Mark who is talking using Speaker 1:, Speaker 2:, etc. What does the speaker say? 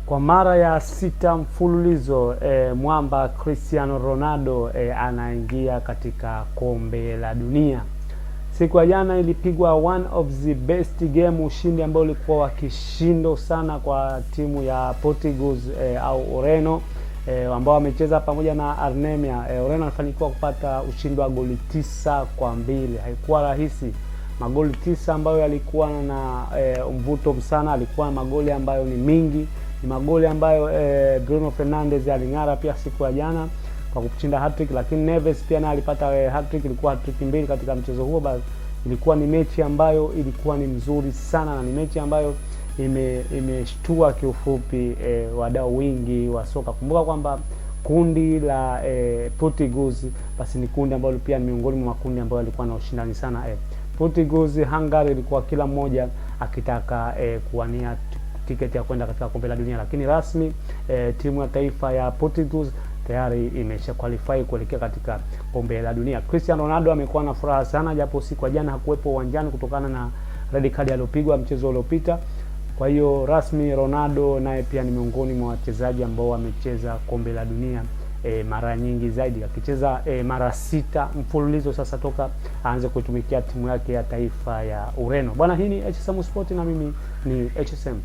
Speaker 1: Kwa mara ya 6 mfululizo mwamba Cristiano Ronaldo anaingia katika kombe la dunia. Siku ya jana ilipigwa one of the best game, ushindi ambao ulikuwa wa kishindo sana kwa timu ya Portugal au Ureno ambao wamecheza pamoja na Armenia. Ureno alifanikiwa kupata ushindi wa goli 9-2. Haikuwa rahisi. Magoli 9 ambayo yalikuwa na mvuto sana, alikuwa na magoli ambayo ni mingi. Ni magoli ambayo Bruno Fernandes aling'ara pia siku ya jana kwa kushinda hat-trick, lakini Neves pia naye alipata hat-trick. Ilikuwa hat-trick mbili katika mchezo huo. Basi ilikuwa ni mechi ambayo ilikuwa ni mzuri sana, na ni mechi ambayo imeshtua kiufupi wadau wingi wa soka. Kumbuka kwamba kundi la Portugal basi ni kundi ambalo pia ni miongoni mwa makundi ambayo yalikuwa na ushindani sana. Portugal, Hungary ilikuwa kila mmoja akitaka kuwania tiketi ya kwenda katika kombe la dunia, lakini rasmi timu ya taifa ya Portugal tayari imesha qualify kuelekea katika kombe la dunia. Cristiano Ronaldo amekuwa na furaha sana, japo siku ya jana hakuwepo uwanjani kutokana na red card aliyopigwa mchezo uliopita. Kwa hiyo rasmi Ronaldo naye pia ni miongoni mwa wachezaji ambao wamecheza kombe la dunia mara nyingi zaidi, akicheza mara 6 mfululizo sasa toka aanze kutumikia timu yake ya taifa ya Ureno. Bwana, hii ni HSM Sport na mimi ni HSM.